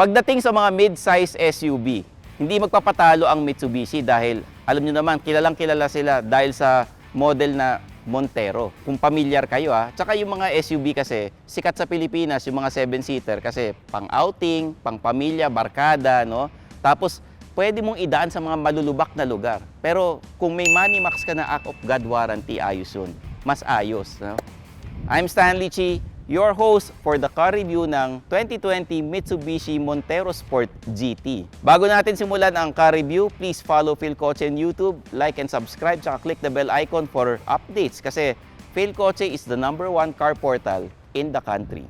Pagdating sa mga mid-size SUV, hindi magpapatalo ang Mitsubishi dahil alam nyo naman, kilalang kilala sila dahil sa model na Montero. Kung pamilyar kayo Tsaka yung mga SUV kasi, sikat sa Pilipinas yung mga 7-seater kasi pang-outing, pang-pamilya, barkada, no? Tapos, pwede mong idaan sa mga malulubak na lugar. Pero kung may Money Max ka na Act of God warranty, ayos yun. Mas ayos, no? I'm Stanley Chi, your host for the car review ng 2020 Mitsubishi Montero Sport GT. Bago natin simulan ang car review, please follow Phil Kotse on YouTube, like and subscribe, tsaka click the bell icon for updates kasi Phil Kotse is the #1 car portal in the country.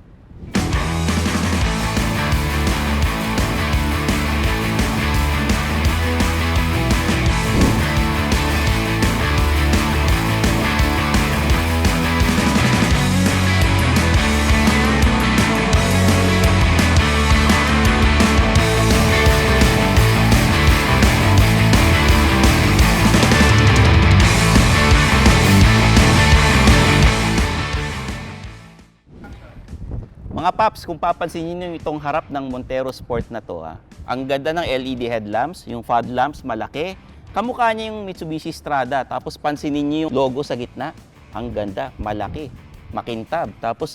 Mga paps, kung papansin niyo itong harap ng Montero Sport na to, ang ganda ng LED headlamps, yung fog lamps malaki. Kamukha niya yung Mitsubishi Strada. Tapos pansinin niyo yung logo sa gitna. Ang ganda, malaki, makintab. Tapos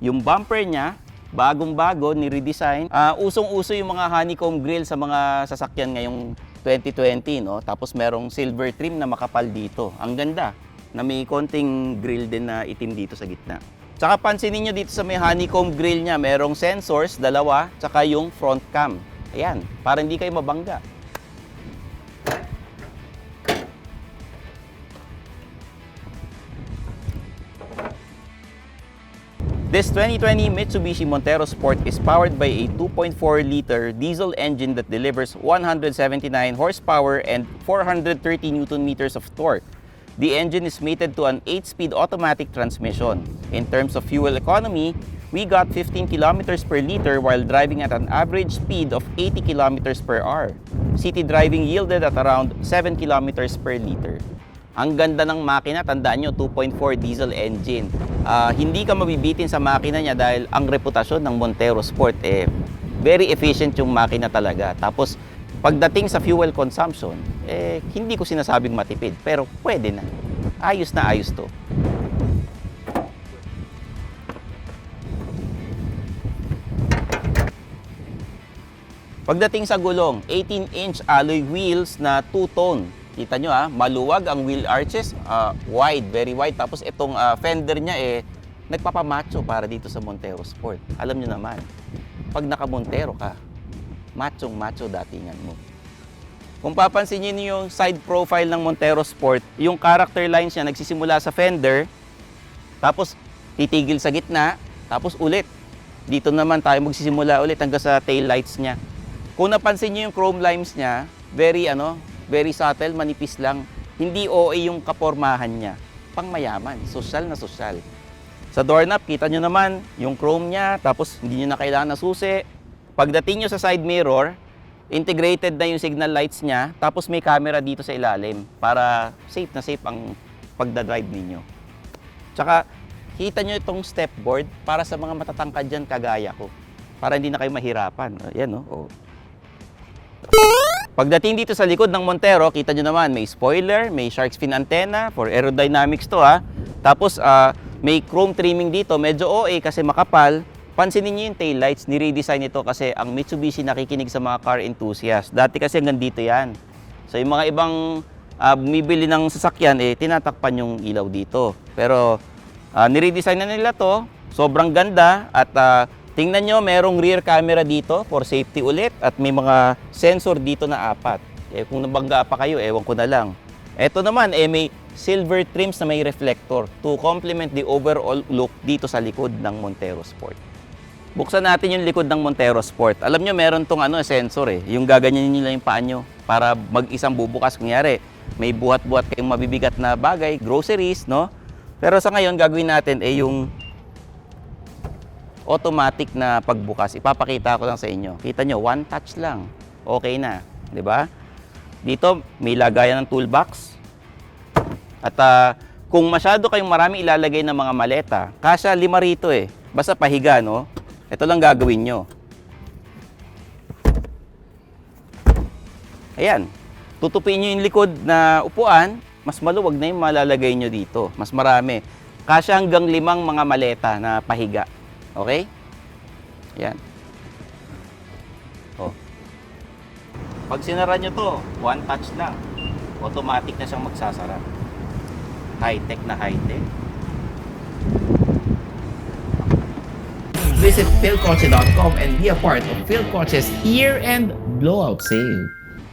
yung bumper niya, bagong-bago, ni-redesign. Usong-uso yung mga honeycomb grill sa mga sasakyan ngayong 2020, no? Tapos merong silver trim na makapal dito. Ang ganda, na may konting grill din na itim dito sa gitna. Tsaka pansinin nyo dito sa may honeycomb grill niya, merong sensors, dalawa, tsaka yung front cam. Ayan, para hindi kayo mabangga. This 2020 Mitsubishi Montero Sport is powered by a 2.4-liter diesel engine that delivers 179 horsepower and 430 Nm of torque. The engine is mated to an 8-speed automatic transmission. In terms of fuel economy, we got 15 kilometers per liter while driving at an average speed of 80 kilometers per hour. City driving yielded at around 7 kilometers per liter. Ang ganda ng makina, tandaan nyo, 2.4 diesel engine. Hindi ka mabibitin sa makina niya dahil ang reputasyon ng Montero Sport, very efficient yung makina talaga. Tapos, pagdating sa fuel consumption, hindi ko sinasabing matipid, pero pwede na. Ayos na ayos to. Pagdating sa gulong, 18-inch alloy wheels na two-tone. Kita nyo maluwag ang wheel arches, wide, very wide. Tapos itong fender niya nagpapamacho para dito sa Montero Sport. Alam nyo naman, pag naka-Montero ka, machong-macho datingan mo. Kung papansin niyo yung side profile ng Montero Sport, yung character lines niya nagsisimula sa fender, tapos titigil sa gitna, tapos ulit. Dito naman tayo magsisimula ulit hanggang sa tail lights niya. Kung napansin niyo yung chrome lines niya, very subtle, manipis lang. Hindi OA yung kapormahan niya. Pangmayaman, sosyal na sosyal. Sa doorknob, kita niyo naman yung chrome niya, tapos hindi niyo na kailangan na susi. Pagdating nyo sa side mirror, integrated na yung signal lights niya, tapos may camera dito sa ilalim para safe na safe ang pagdadrive ninyo. Tsaka, kita nyo itong stepboard para sa mga matatangkad dyan kagaya ko. Para hindi na kayo mahirapan. Ayan, oh. Pagdating dito sa likod ng Montero, kita nyo naman, may spoiler, may shark fin antenna, for aerodynamics to Tapos, may chrome trimming dito, medyo OA kasi makapal. Pansinin niyo yung taillights, ni-redesign ito kasi ang Mitsubishi nakikinig sa mga car enthusiasts. Dati kasi hanggang dito yan. So yung mga ibang bumibili ng sasakyan, tinatakpan yung ilaw dito. Pero ni-redesign na nila to, sobrang ganda at tingnan nyo, merong rear camera dito for safety ulit at may mga sensor dito na 4. Kung nabangga pa kayo, ewan ko na lang. Ito naman, may silver trims na may reflector to complement the overall look dito sa likod ng Montero Sport. Buksan natin yung likod ng Montero Sport. Alam nyo, meron tong sensor yung gaganyanin nyo lang yung paa nyo para mag-isang bubukas. Kunyari, may buhat-buhat kayong mabibigat na bagay, groceries, no? Pero sa ngayon, gagawin natin yung automatic na pagbukas. Ipapakita ko lang sa inyo. Kita nyo, one touch lang. Okay na, di ba? Dito, may lagayan ng toolbox. At kung masyado kayong marami ilalagay ng mga maleta, kasya 5 rito Basta pahiga, no? Ito lang gagawin nyo. Ayan, tutupin nyo yung likod na upuan, mas maluwag na yung malalagay nyo dito. Mas marami. Kasya hanggang 5 mga maleta na pahiga. Okay? Ayan. Oh. Pag sinara nyo to, one touch lang. Automatic na siyang magsasara. High-tech na high-tech. Visit philcoche.com and be a part of Philcoche's year-end blowout sale.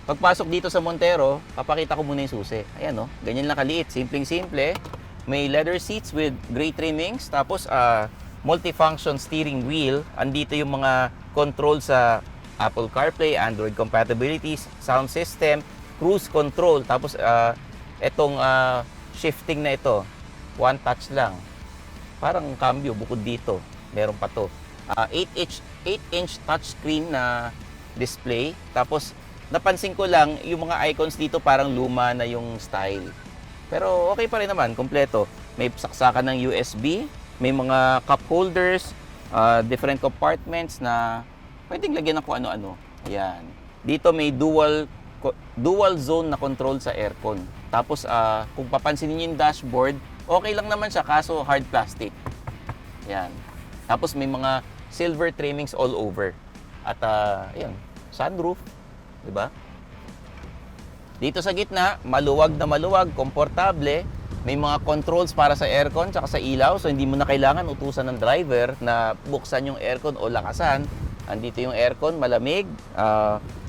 Pagpasok dito sa Montero, papakita ko muna yung susi. Ayan oh, ganyan lang kaliit. Simpleng-simple. May leather seats with gray trimmings. Tapos multifunction steering wheel. Andito yung mga control sa Apple CarPlay, Android compatibilities, sound system, cruise control. Tapos etong shifting na ito, one touch lang. Parang cambio bukod dito. Meron pa to. 8-inch touchscreen na display. Tapos napansin ko lang yung mga icons dito parang luma na yung style. Pero okay pa rin naman, kompleto. May saksakan ng USB, may mga cup holders, different compartments na pwedeng lagyan ng kung ano-ano. Ayan. Dito may dual zone na control sa aircon. Tapos kung papansinin niyo yung dashboard, okay lang naman siya kaso hard plastic. Ayan. Tapos may mga silver trimmings all over. At ayan, sunroof, 'di ba? Dito sa gitna, maluwag na maluwag, komportable. May mga controls para sa aircon tsaka sa ilaw, so hindi mo na kailangan utusan ng driver na buksan yung aircon o lakasan. Andito yung aircon, malamig.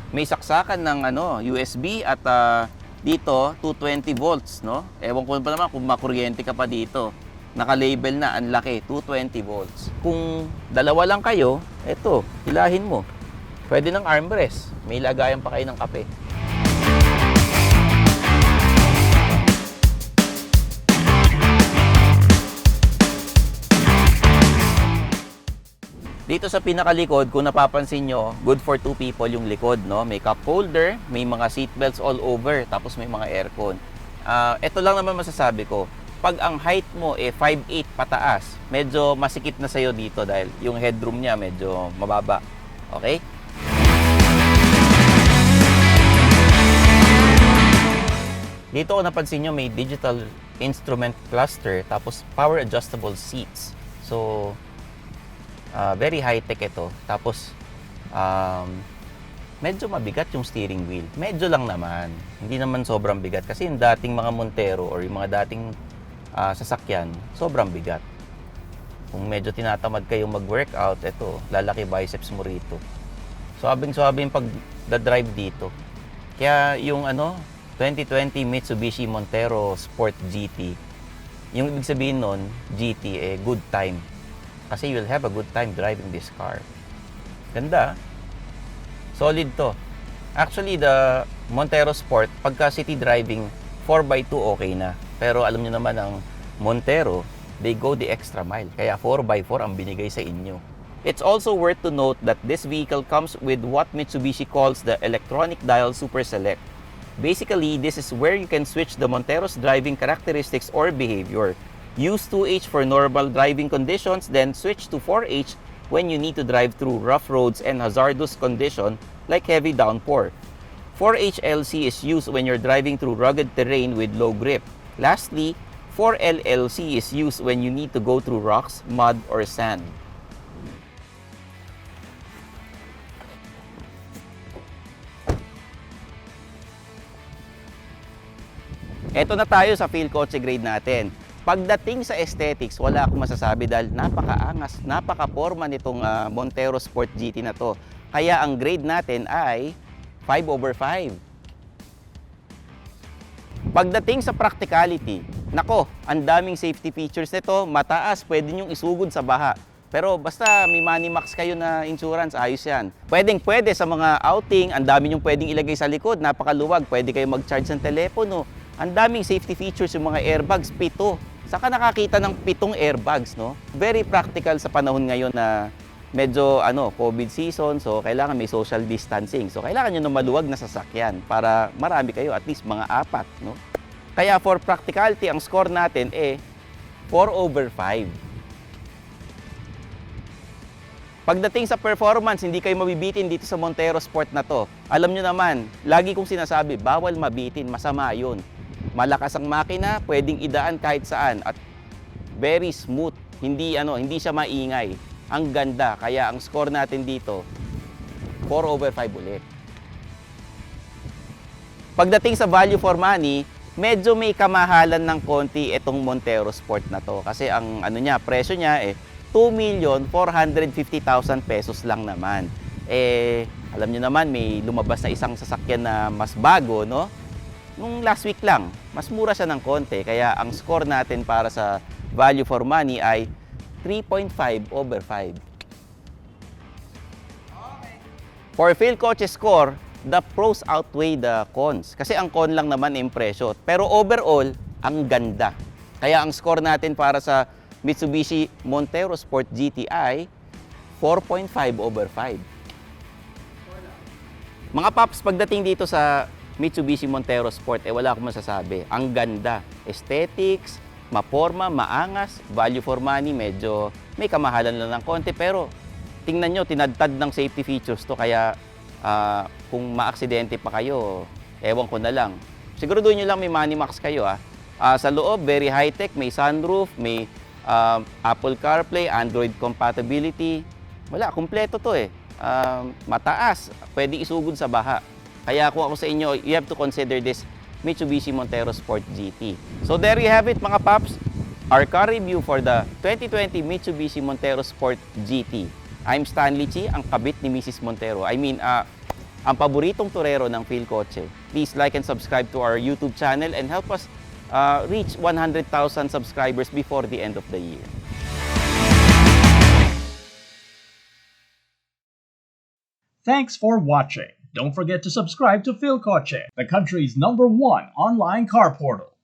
May saksakan ng USB at dito 220 volts, no? Ewan ko pa naman kung makuryente ka pa dito. Naka-label na, ang laki, 220 volts. Kung dalawa lang kayo, eto, hilahin mo. Pwede ng armrest. May lagayan pa kayo ng kape. Dito sa pinakalikod, kung napapansin nyo, good for 2 people yung likod, no? May cup holder, may mga seat belts all over, tapos may mga aircon. Ito lang naman masasabi ko. Pag ang height mo 5'8" pataas, medyo masikip na sa'yo dito dahil yung headroom niya medyo mababa. Okay? Dito kung napansin nyo, may digital instrument cluster tapos power adjustable seats. So, very high-tech ito. Tapos, medyo mabigat yung steering wheel. Medyo lang naman. Hindi naman sobrang bigat. Kasi yung dating mga Montero or yung mga dating sasakyan, sobrang bigat. Kung medyo tinatamad kayong mag-workout, ito, lalaki biceps mo rito. Swabing-swabing pag-drive dito. Kaya yung 2020 Mitsubishi Montero Sport GT, yung ibig sabihin nun, GT, good time. Kasi you'll have a good time driving this car. Ganda. Solid to. Actually, the Montero Sport, pagka city driving, 4x2 okay na. Pero alam niyo naman ang Montero, they go the extra mile. Kaya 4x4 ang binigay sa inyo. It's also worth to note that this vehicle comes with what Mitsubishi calls the Electronic Dial Super Select. Basically, this is where you can switch the Montero's driving characteristics or behavior. Use 2H for normal driving conditions, then switch to 4H when you need to drive through rough roads and hazardous conditions like heavy downpour. 4H LC is used when you're driving through rugged terrain with low grip. Lastly, 4LLC is used when you need to go through rocks, mud, or sand. Eto na tayo sa Philcoche grade natin. Pagdating sa aesthetics, wala akong masasabi dahil napakaangas, napaka-forma nitong Montero Sport GT na to. Kaya ang grade natin ay 5/5. Pagdating sa practicality, nako, ang daming safety features nito, mataas, pwede nyong isugod sa baha. Pero basta may Money Max kayo na insurance, ayos yan. Pwede sa mga outing, ang dami nyong pwedeng ilagay sa likod, napakaluwag, pwede kayo mag-charge ng telepono. Ang daming safety features, yung mga airbags, 7. Saka nakakita ng 7 airbags, no? Very practical sa panahon ngayon na medyo COVID season, so kailangan may social distancing. So kailangan nyo ng maluwag na sasakyan para marami kayo, at least mga 4, no? Kaya for practicality, ang score natin 4/5. Pagdating sa performance, hindi kayo mabibitin dito sa Montero Sport na to. Alam nyo naman, lagi kong sinasabi, bawal mabitin, masama yun. Malakas ang makina, pwedeng idaan kahit saan at very smooth. Hindi siya maingay. Ang ganda, kaya ang score natin dito 4/5 ulit. Pagdating sa value for money, medyo may kamahalan ng konti itong Montero Sport na to kasi ang presyo niya 2,450,000 pesos lang naman. Alam niyo naman may lumabas na isang sasakyan na mas bago, no? Nung last week lang, mas mura siya ng konti kaya ang score natin para sa value for money ay 3.5/5. For PhilCoche score, the pros outweigh the cons. Kasi ang con lang naman yung presyo. Pero overall, ang ganda. Kaya ang score natin para sa Mitsubishi Montero Sport GT ay 4.5/5. Mga paps, pagdating dito sa Mitsubishi Montero Sport, wala akong masasabi. Ang ganda. Aesthetics, maporma, maangas, value for money, medyo may kamahalan lang ng konti. Pero tingnan nyo, tinadtad ng safety features to. Kaya kung maaksidente pa kayo, ewan ko na lang. Siguraduhin nyo lang may Manimax kayo. Sa loob, very high-tech, may sunroof, may Apple CarPlay, Android compatibility. Wala, kumpleto to mataas, pwede isugod sa baha. Kaya kung ako sa inyo, you have to consider this Mitsubishi Montero Sport GT. So there you have it mga paps, our car review for the 2020 Mitsubishi Montero Sport GT. I'm Stanley Chi, ang kabit ni Mrs. Montero. Ang paboritong torero ng PhilCoche. Please like and subscribe to our YouTube channel and help us reach 100,000 subscribers before the end of the year. Thanks for watching. Don't forget to subscribe to PhilCoche, the country's #1 online car portal.